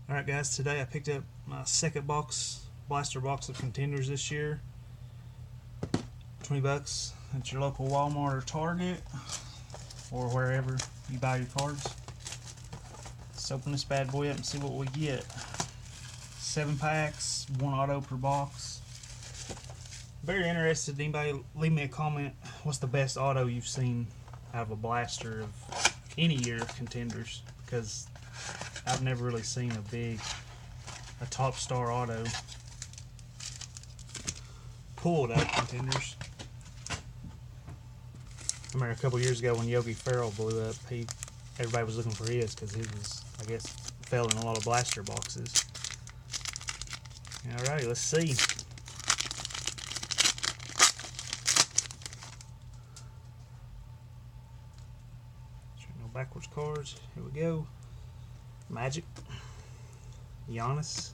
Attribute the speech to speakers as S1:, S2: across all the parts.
S1: Alright guys, today I picked up my second blaster box of Contenders this year. 20 bucks at your local Walmart or Target or wherever you buy your cards. Let's open this bad boy up and see what we get. 7 packs, 1 auto per box. Very interested. Anybody leave me a comment. What's the best auto you've seen out of a blaster of any year of Contenders? Because I've never really seen a top star auto pulled out of Contenders. I remember a couple years ago when Yogi Ferrell blew up, everybody was looking for his because he was, I guess, fell in a lot of blaster boxes. Alright, let's see. No backwards cards. Here we go. Magic. Giannis.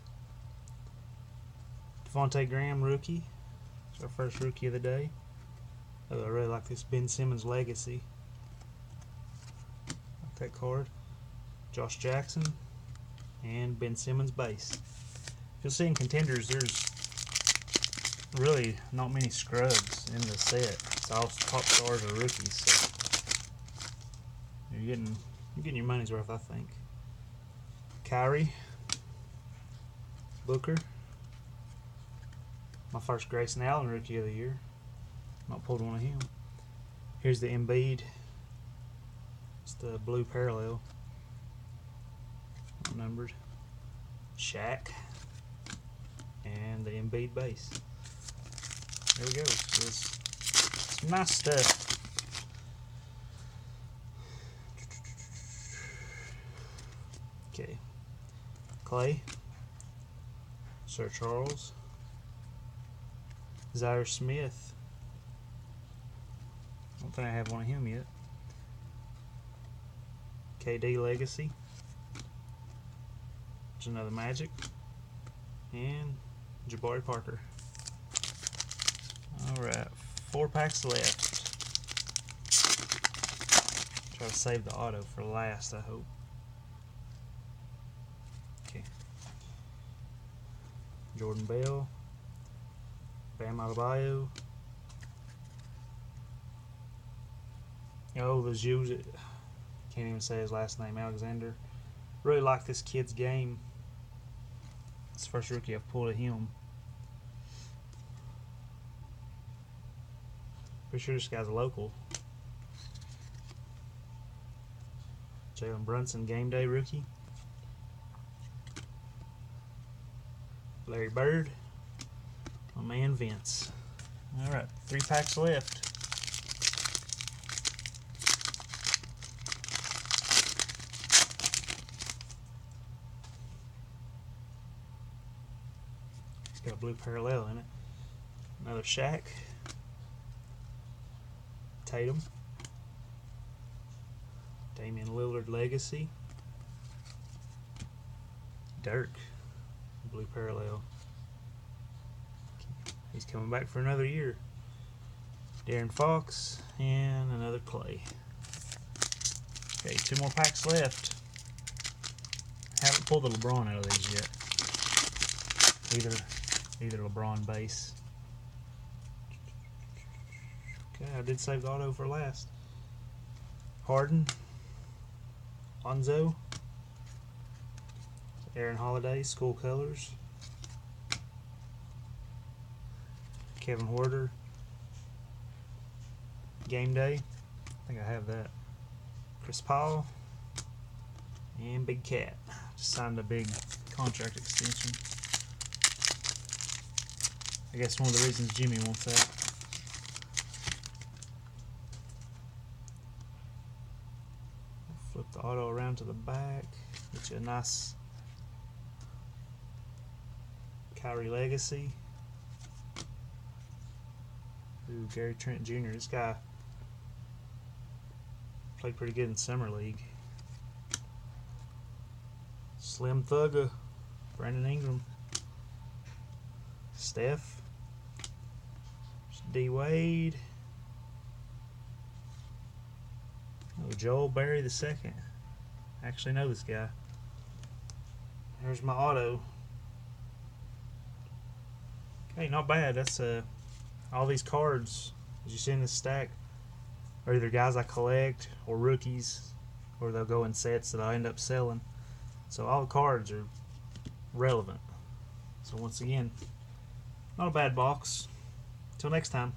S1: Devontae Graham, rookie. It's our first rookie of the day. Oh, I really like this Ben Simmons Legacy. Like that card. Josh Jackson. And Ben Simmons base. You'll see in Contenders there's really not many scrubs in the set. It's all top stars or rookies. So you're getting your money's worth, I think. Kyrie, Booker, my first Grayson Allen rookie of the year. Not pulled one of him. Here's the Embiid. It's the blue parallel. Numbered. Shaq. And the Embiid base. There we go. So it's some nice stuff. Okay. Clay, Sir Charles, Zaire Smith. I don't think I have one of him yet. KD Legacy. There's another Magic. And Jabari Parker. Alright, 4 packs left. Try to save the auto for last, I hope. Okay. Jordan Bell, Bam Adebayo. Oh, the Jews. Can't even say his last name. Alexander. Really like this kid's game. It's the first rookie I've pulled of him. Pretty sure this guy's a local. Jalen Brunson game day rookie. Larry Bird. My man Vince. Alright, 3 packs left. It's got a blue parallel in it. Another Shaq. Tatum. Damian Lillard Legacy. Dirk. Blue parallel. He's coming back for another year. Darren Fox and another Clay. Okay, 2 more packs left. Haven't pulled the LeBron out of these yet. Either LeBron base. Okay, I did save the auto for last. Harden. Lonzo. Aaron Holiday, school colors. Kevin Huerter. Game day. I think I have that. Chris Paul. And Big Cat. Just signed a big contract extension. I guess one of the reasons Jimmy wants that. Flip the auto around to the back. Get you a nice Kyrie Legacy. Ooh, Gary Trent Jr. This guy played pretty good in Summer League. Slim Thugger. Brandon Ingram. Steph. D. Wade. Oh, Joel Berry II. I actually know this guy. There's my auto. Hey, not bad. That's all these cards, as you see in this stack, are either guys I collect or rookies, or they'll go in sets that I end up selling. So all the cards are relevant. So once again, not a bad box. Till next time.